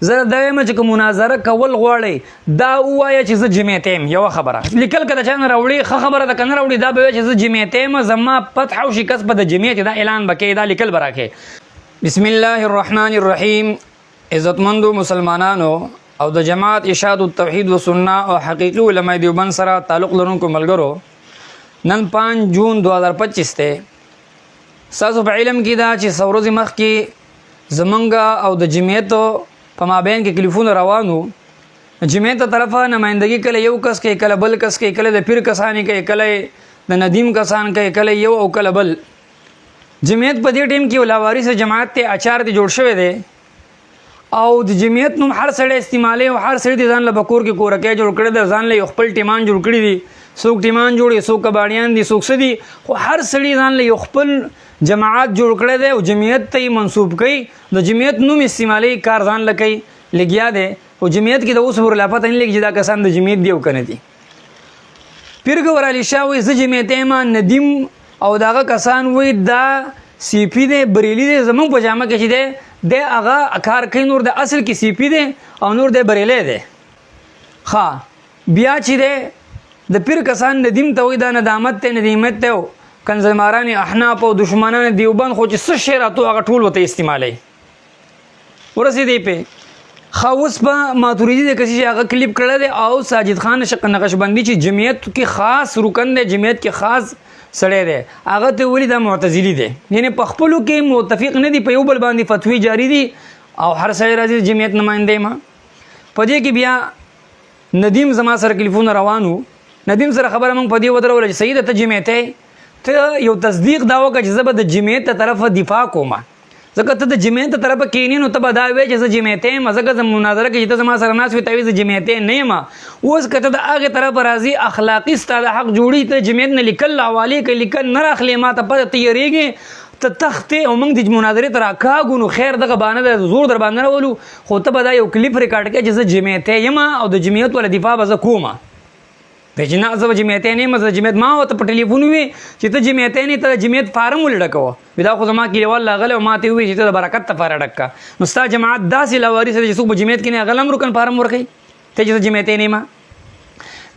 زه دا یم چې کوم مناظره کول غواړي دا ووایه چې زه جمعیت یم. یوه خبره لیکل که د چا نه راوړي ښه خبره ده که نه راوړي دا به وایي چې زه جمعیت یم زما فتح او شکست به د جمعیت دا اعلان به کوي دا لیکل به راکړي. بسم الله الرحمن الرحیم. عزتمندو مسلمانانو او د جماعت ارشاد التوحید و سنه او حقیقي علماء دیوبند سره تعلق لرونکو ملګرو نن 5 جون 2025 ته ستاسو په علم کې دا چې څو ورځې مخکې زمونږ او د جمعیت په مابین کې ټلیفون روانو. جمعیت طرفه نمائندګي کله یو کس کوي کله بل کس کوي کله د پیر کسانی کوي کله د ندیم کسان کوي کله یو او کله بل. جمعیت په دې ټیم کې ولاوارث جماعت ته اچار دی جوړ شوی دی او د جمعیت نوم هر سړی استعمالي او هر سړی ځان له بکور کې کورکې جوړ کړی دی ځان له خپل ټیمان جوړ کړی دي. څوک ټیمان جوړي څوک کباړیان دي څوک سدي خو هر سړی ځان له خپل جماعت جوړ کړی دی او جمعیت ته منسوب کوي. د جمعیت نوم استعمالي کار ځان لکوي لګیا دی او جمعیت کې د اوس ور لافت نه لګي چې دا کسان د جمعیت دی او کنه دي. پیر ګور علي شاه وي ز جمعیت ما ندیم او داغه کسان وي دا سی پی دی بریلی دی زمون په جامه کې چې دی د هغه کار کوي نور د اصل کې سی پی دی او نور د بریلی دی. ښه بیا چې دی د پیر کسان ندیم ته وي دا ندامت ته ندیمت ته کنزماران احناف او دشمنان دیوبند خو چې څه شی راتو هغه ټول وته استعمالي ورسېدی په خاوس په ماتوریدي د کسي هغه کلیپ کړل دی او ساجد خان نقشبندي چې جمعیت کې خاص رکن دی جمعیت کې خاص سړی دی هغه ته ولی دا معتزلی دی یعنی په خپلو کې متفق نه دي په یو بل باندې فتوی جاری دي او هر سړی راځي جمعیت نماینده ما په دې کې بیا ندیم زما سره ټلیفون روانو. ندیم سره خبره مونږ په دې ودرول چې سید ته جمعیت ته یو تصدیق دا وکړه چې زه به د جمعیت طرفه دفاع کوم ځکه ته د جمعیت طرفه کینې نو ته به دا وایې چې زه جمعیت یم ځکه زه مناظره کې چې ته زما سره ناست وې ته وایې زه جمعیت نه یم. اوس که ته د هغې طرفه راځي اخلاقي ستا د حق جوړي ته جمعیت نه لیکل حوالې کوي لیکل نه راخلې ما ته پته تیارېږي ته تختې او موږ د مناظرې ته راکاږو نو خیر دغه بهانه ده زور در باندې راولو خو ته به دا یو کلیپ ریکارډ کړې چې زه جمعیت یم او د جمعیت والا دفاع به زه کوم د جنا زه جمعیت نه یم زه جمعیت ما ته په ټلیفون وي چې ته جمعیت نه ته جمعیت فارم ولډکوه بدا خو زما کلیوال لاغله او ما ته وي چې ته د برکت ته فار ډکا نو ستا جماعت داسې لاوارث چې څوک جمعیت کې نه غلم رکن فارم ورکي ته چې جمعیت نه ما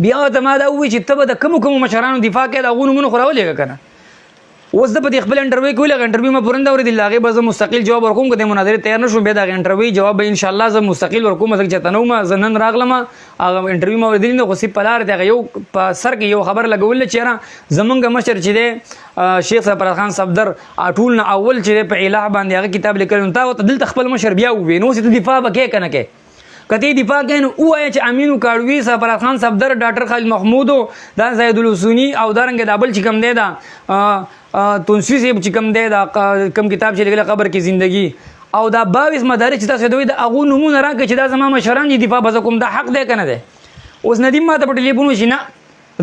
بیا ته ما دا وي چې ته به د کوم مشرانو دفاع کوي دا غونو مونږ خراولې کنه. اوس د په خپل انټرویو کوله انټرویو ما پرنده ورې دی لاغه به زه مستقل جواب ورکوم کده مناظره تیار نشم به دا انټرویو جواب به ان شاء الله زه مستقل ورکوم ځکه چې تنو ما زنن راغلم هغه انټرویو ما ورې دی نو خو سی پلار دی یو په سر کې یو خبر لګول چې زمونږ مشر چې دی شیخ صفر خان صفدر اټول نه اول چې په الہ باندې هغه کتاب لیکل نو تا ته دلته خپل مشر بیا وې نو ست دفاع وکې کنه کې کته دفاع کین او چې امینو کاړوي صفر خان صفدر ډاکټر خالد محمود دا زید الحسینی او دارنګ دابل چې کم دی دا تونسی سے چې کم دی دا کم کتاب چې لیکل قبر کې زندگی او دا 22 مدارس چې تاسو دوی د اغو نمونه راکړي چې دا زما مشران دي دفاع بز کوم دا حق دی کنه دی. اوس ندیم ما ته په ټلیفون وشي نه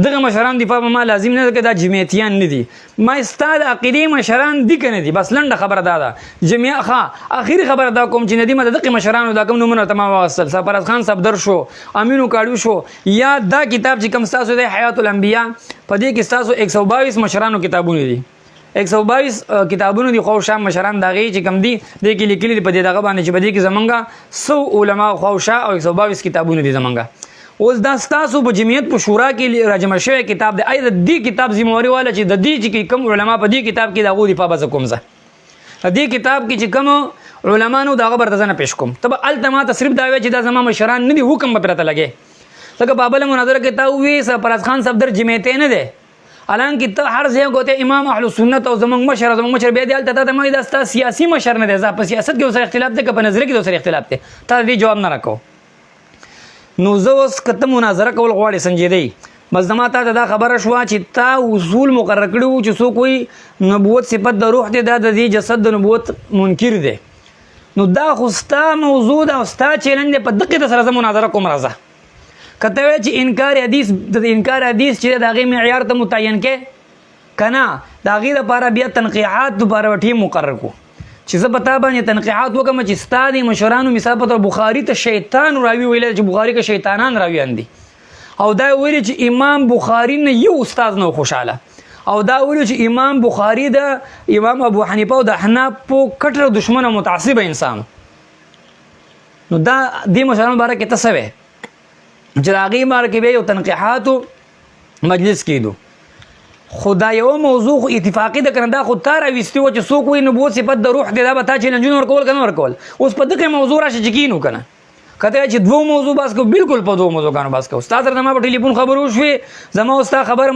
دغه مشران دفاع ما لازم نه ده دا جمعیتیان نه دي ما استاد عقیده مشران دي کنه دي بس لنډه خبره ده جمعیت ښه اخیری خبره دا کوم چې ندیم دغه مشران دا کوم نمونه تمام واصل صفر خان صفدر شو امینو کاړو شو یا دا کتاب چې کوم تاسو د حیات الانبیاء په دې کې تاسو 122 مشرانو کتابونه دي 122 کتابونو دي خو شام مشران داغي چې کم دي د کې لیکلي په دې دغه باندې چې په دې کې زمونږه 100 علما خو شا او 122 کتابونه دي زمونږه. اوس دا ستاسو په جمعیت په شورا کې راجمع شوی کتاب دی اې د دې کتاب ذمہواری والا چې د دې چې کوم علما په دې کتاب کې دغه دفاع بز کوم زه دې کتاب کې چې کوم علما نو دغه برتزنه پیش کوم تب التما تصریف دا وی چې دا زما مشران نه دي حکم به پرته لګي ځکه بابل مناظره کې تا وی سرفراز خان صفدر جمعیت نه دی الان کې ته هر ځای کوته امام اهل سنت او زمونږ مشر به دی الته ته مې دا سیاسي مشر نه دی ځکه په سیاست کې اوسه اختلاف دی که په نظر کې اوسه اختلاف دی ته دې جواب نه راکو. نو زه اوس کته مناظره کول غواړي سنجیدی بس دما ته دا خبره شو چې تا اصول مقرر کړو چې څوک وي نبوت صفت د روح دی دا د جسد د نبوت منکر دی نو دا خو ستا موضوع دا ستا چیلنج په دقیقه سره مناظره کوم راځه کته وی چې انکار حدیث چې د هغه معیار ته متعین کې کنه د هغه لپاره بیا تنقیحات دوباره ټیم مقرر کو چې زه پتا باندې تنقیحات وکم چې استاد مشرانو مثال په بخاری ته شیطان راوی ویل چې بخاری کې شیطانان راویان دي او دا ویل چې امام بخاری نه یو استاد نو خوشاله او دا ویل چې امام بخاری د امام ابو حنیفه او د حناف په کټر دشمن او متعصب انسان نو دا دې مشرانو باره کې ته څه وې چې د هغې باره کې بیا یو تنقیحاتو مجلس کېدو. خو دا یو موضوع خو اتفاقي ده که نه، دا خو تا راویستي وه چې څوک وایي نبوت صفت د روح دی، دا به تا چیلنجونه ورکول که نه ورکول. اوس په دغه موضوع راشي چې کینو که نه، که ته چې دوو موضوع بحث کوو بالکل په دوو موضوعګانو بحث کوو. ستا سره زما په ټلیفون خبرې وشوې، زما او ستا خبره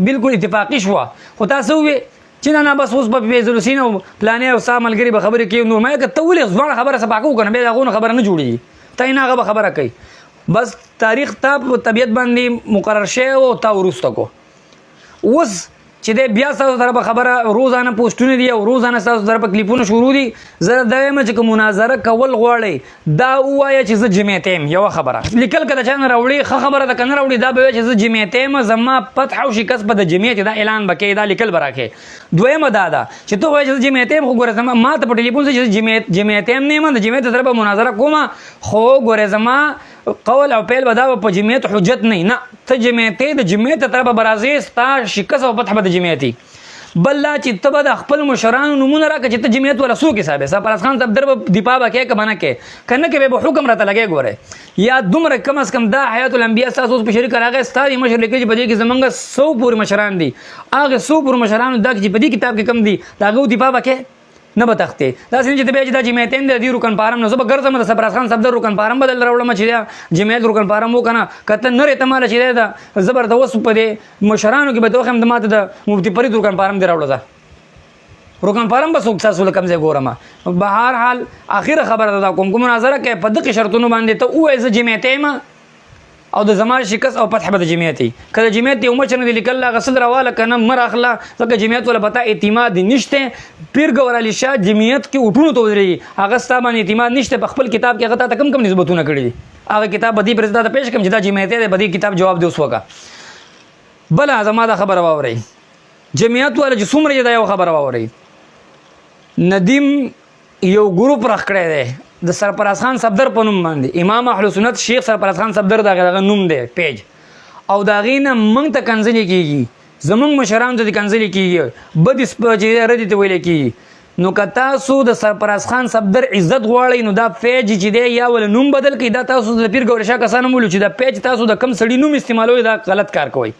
بالکل اتفاقي شوه، خو تا څه ووې چې نه بس اوس به فیضالحسین او پلانې او ستا ملګري به خبرې کوي. نو ما که ته ولې ځوانه خبره سبا کوو که نه، بیا د هغو نه خبره نه جوړېږي، ته یې نه هغه به خبره کوي. بس تاریخ تا په طبیعت باندې مقرر شوی او تا وروسته کو. اوس چې دی بیا ستاسو طرفه خبره روزانه پوسټونه دي او روزانه ستاسو طرفه کلیپونه شروع دي. زه دا وایم چې که مناظره کول غواړئ دا ووایه چې زه جمعیت یم. یوه خبره لیکل که د چا نه راوړي ښه خبره ده، که نه راوړي دا به وایه چې زه جمعیت یم، زما فتح او شکست به د جمعیت دا اعلان به کوې، دا لیکل به راکړې. دویمه دا ده چې ته وایې چې زه جمعیت یم، خو ګوره زما ما ته په ټلیفون چې جمعیت یم نه یم، د جمعیت طرفه مناظره کومه، خو ګوره زما قول او پیل به دا په جمعیت حجت نه ته جمعیت د جمعیت طرفه به راځې، ستا شکست او فتح به د جمعیتي. بل لا چې ته به د خپل مشرانو نومونه راکړه چې ته جمعیت والا څوک حساب یې، سرفراز خان صاحب در به دفاع به کوې که به نه کوې، که نه کوې به حکم راته لګې. ګورئ یا دومره کم از کم دا حیات الانبیا ستاسو اوس په شریکه راغی، ستا د مشر لیکلي چې په دې کې زمونږ 100 پورې مشران دي، هغه 100 پورې مشرانو دا چې په دې کتاب کې کم دي د هغو دفاع به کوې نه به تختې. داسې نه چې ته بیا چې دا جمعیت یم دی د دې رکن پارم نه زه به ګرځم د سرفراز خان صاحب د رکن پارم بدل راوړم چې دا جمعیت رکن پارم وکړه نه، که ته نه رېته ماله چې دی دا زه به درته اوس په دې مشرانو کې به ته وښیم د ماته د مفتي فرید رکن پارم دی راوړه. رکن پارم به څوک ستاسو له کوم ځای ګورم. به هر حال اخره خبره ده دا کوم مناظره کوې په دغې شرطونو باندې ته ووایې زه جمعیت یم او د زما شکست او فتح به د جمعیت وي. که د جمعیت یو مشر نه دي لیکل هغه څه راواله که نه مه راخله، ځکه جمعیت والا پته اعتماد نشته. پیر ګور علي شاه جمعیت کې اټونو ته ودرېږي، هغه ستا باندې اعتماد نشته. په خپل کتاب کې هغه تا ته کم نسبتونه کړي دي، هغه کتاب به دې پرې تا ته پېښ کړم چې دا جمعیت دی، به دې کتاب جواب دې اوس وکړه. بله زما دا خبره واورئ، جمعیت والا چې څومره دا یو خبره واورئ، ندیم یو ګروپ راخ کړی دی د سرفراز خان صفدر په نوم باندې، امام اهل سنت شیخ سرفراز خان صفدر دغه نوم دی پیج، او د هغې نه موږ ته کنځلې کېږي، زموږ مشرانو ته د کنځلې کېږي، بد چې ردې ته ویلې کېږي. نو که تاسو د سرفراز خان صفدر عزت غواړئ نو دا پیج چې دی یا ول نوم بدل کړئ. دا تاسو د پیر ګور شاه کسانو ویلو چې دا پیج تاسو د کم سړي نوم استعمالوئ دا غلط کار کوئ.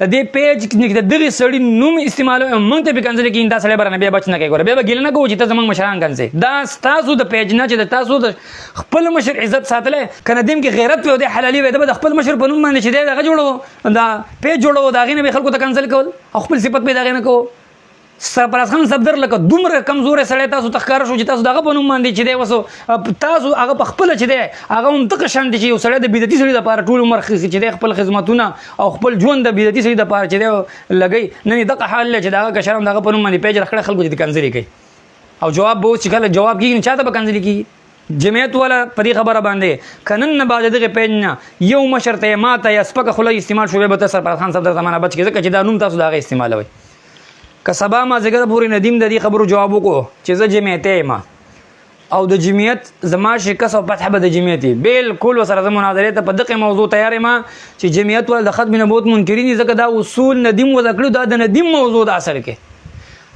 د دې پیج کې د دغې سړي نوم استعمالوئ موږ ته پې کنځلې کېږي، دا سړی به رانه بیا بچ نه کوي. ګوره بیا به ګیله نه کوو چې ته زموږ مشران کنځئ. دا ستاسو د پیج نه چې د تاسو د خپل مشر عزت ساتلی، که ندیم کې غیرت وي او دی حلالي وي، د به د خپل مشر په نوم باندې چې دی دغه جوړو دا پیج جوړو، د هغې نه به خلکو ته کنځل کول او خپل صفت به یې د هغې نه کوو. سرفراز خان صفدر لکه دومره کمزوری سړی تاسو ته ښکاره شو چې تاسو د هغه په نوم باندې چې دی وسو تاسو هغه په خپله چې دی هغه هم دغه شان دی چې یو سړی د بدعتي سړي دپاره ټول عمر چې دی خپل خدمتونه او خپل ژوند د بدعتي سړي دپاره چې دی لګوي. نن یې دغه حال دی چې د هغه کشران د هغه په نوم باندې پیج راکړی، خلکو چې د کنځلې کوي او جواب به اوس چې کله جواب کېږي نو چا ته به کنځلې کېږي. جمعیت والا په دې خبره باندې که نن نه بعد دغې پیج نه یو مشر ته یې ماته یا سپکه خوله استعمال شو، بیا به ته سرفراز خان صفدر زمانه بچ کړي، ځکه چې دا نوم تاسو د هغه استعمالوئ. که سبا مازدیګر پورې ندیم د دې خبرو جواب وکړو چې زه جمعیت یم او د جمعیت زما شکست او فتح به د جمعیت وي، بالکل ورسره زه مناظرې ته په دغې موضوع تیار یم چې جمعیت والا د ختم نبوت منکرین دي، ځکه دا اصول ندیم وضع کړي، دا د ندیم موضوع د اثر کې.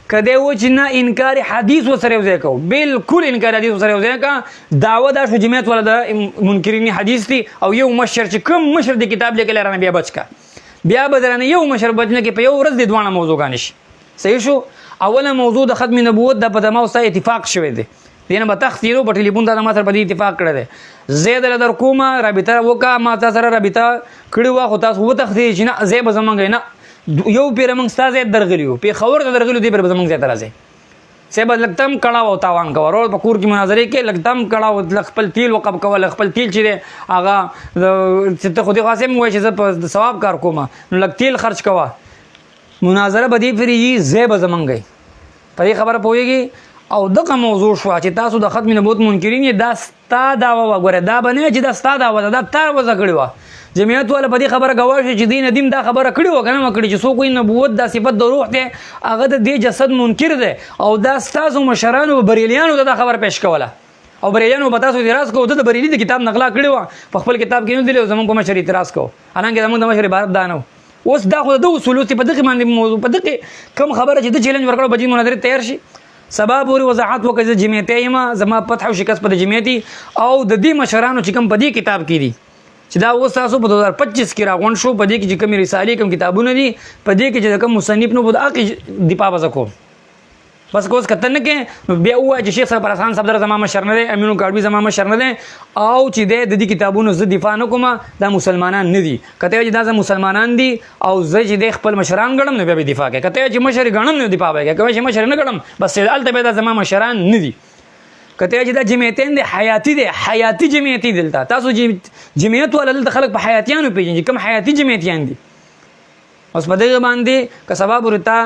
که دی و چې نه انکار حدیث ورسره یوځای کوو، بالکل انکار حدیث ورسره یوځای که دعوه دا شو جمعیت والا د منکرین حدیث دي او یو مشر چې کوم مشر د کتاب لیکلی رانه بیا بچ که، بیا به درانه یو مشر بچ نه کې په یو ورځ د دواړه موضوعګانې شي. صحیح شو. اوله موضوع د ختم نبوت د په دما او ستا اتفاق شوی دی، دې نه به تښتېدو په ټلیفون ته ما سره په دې اتفاق کړی دی، زه در در کومه رابطه وکړه، ما تا سره رابطه کړې وه خو تاسو وتښتېدې چې نه ځای به زمونږ نه یو پیره موږ ستا ځای درغلي وو، پېښور ته درغلي دې پرې به زمونږ ځای ته راځئ. صاحب لږ تم کړاو او تاوان کوه، ورور په کور کې مناظرې کې لږ تم کړاو، لږ خپل تیل وقف کوه، لږ خپل تیل چې دی هغه چې ته خو دې خاص هم وایي چې زه په ثواب کار کوم نو لږ تیل خرچ کوه. مناظره به دې پرې یي، ځای به زمونږ وي، په دې خبره پوهېږي. او دغه موضوع شوه چې تاسو د ختم نبوت منکرین یې، دا ستا دعوه وه. ګوره دا به نه چې دا ستا دعوه ده، دا تا وضع کړې وه. جمعیت والا په دې خبره ګواه شي چې دې ندیم دا خبره کړې وه که نه وه کړې چې څوک وایي نبوت دا صفت د روح دی، هغه د دې جسد منکر دی، او دا ستاسو مشرانو بریلیانو ته دا خبره پیش کوله او بریلیانو به تاسو اعتراض کوو. ده د بریلي د کتاب نغلا کړې وه، په خپل کتاب کې نه دی زموږ په مشر اعتراض کوو، حالانکې زموږ د مشر عبارت دا نه و. اوس دا خو د اصولو په دغې باندې موضوع په دغې کوم خبره چې د چیلنج ورکړو بجې مناظرې تیار شي، سبا پورې وضاحت وکړي چې جمعیت یم زما فتح او شکست په جمعیتي او د دې مشرانو چې کوم په دې کتاب کې دي چې دا اوس تاسو په 2025 کې راغون شو په دې کې چې کوم رسالې کوم کتابونه دي په دې کې چې کوم مصنف نو په دغه دفاع وکړو بس کوس کتن کې بیا وای چې شیخ صاحب حسن صاحب زما مشر نه دی امینو کاروي زما مشر نه دی او چې د دې کتابونو ز دفاع نه کوم دا مسلمانان نه دي کته چې دا مسلمانان دي او زه چې د خپل مشران غړم نه بیا دفاع کوي کته چې مشر غړم نه دفاع کوي کوي چې مشر نه غړم بس الته به دا زما مشران نه دي کته چې دا جمعیتین دي حیاتی جمعیتي دلته تاسو جمعیت ولل خلک په حیاتیانو پیژني کوم حیاتی جمعیتیان دي اوس په دې باندې که سبب ورته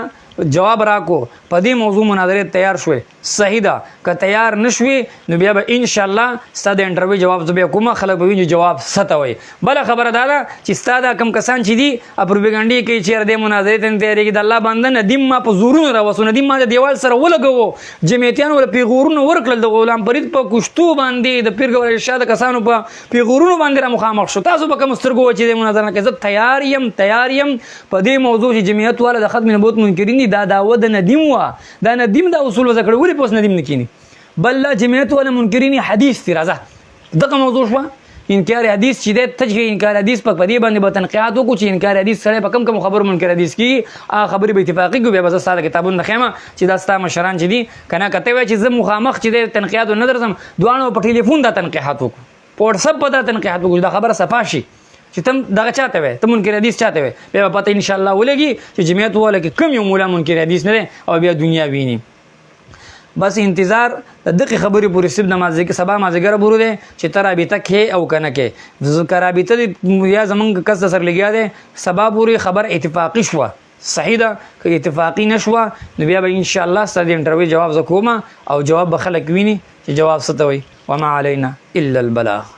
جواب راکو په دې موضوع مناظره تیار شوي صحیح ده که تیار نشوي نو بیا به ان شاء الله ستاسو انټرویو جواب زه به کوم خلک به ویني جواب ستوي بل خبره ده چې ستاسو کم کسان چې دي پروپاګاندا کوي چې د مناظره ته تیاری کې د الله باندې ندیم ما په زورونو راوسو ندیم ما د دیوال سره ولګو جمعیتیان ول پیغورونو ورکړل د غلام فرید په کوشتو باندې د پیرګور ارشاد کسانو په پیغورونو باندې را مخامخ شو تاسو به کوم سترګو چې د مناظره کې زه تیار يم په دې موضوع چې جمعیت والا د ختم نبوت منکرین دا دعوه د ندیم وا دا ندیم دا اصول وذکر ولې پوس ندیم نکینی بل لا جمعیت ولا منکرین حدیث تی راځه دغه موضوع شو انکار حدیث چې د تجهی انکار حدیث په دې باندې به تنقیحات وکړو چې انکار حدیث سره په کم خبر منکر حدیث کی خبرې به اتفاقی کو بیا به ساده کتابونه خیمه چې دا ستا مشران چې دي کنه کته وای چې زه مخامخ چې د تنقیحات نه درځم دوانو په ټلیفون دا تنقیحات وکړو په واتس اپ په دا تنقیحات وکړو دا خبره صفاشي چې تم دغه چاته وي ته منکر حدیث چاته وي بیا پته ان شاء الله ولګي چې جمعیت والا کې کم یو مولا منکر حدیث نه او بیا دنیا ویني بس انتظار دغه خبرې پورې سب نماز کې سبا مازګر بورو دي چې تر ابي تک هي او کنه کې ذکر ابي ته یا زمونږ کس سر لګیا دي سبا پورې خبر اتفاقی شو صحیح ده که اتفاقی نشوه نو بیا به ان شاء الله ستاسو انټرویو جواب زکوما او جواب به خلک ویني چې جواب ستوي وما علينا الا البلاغ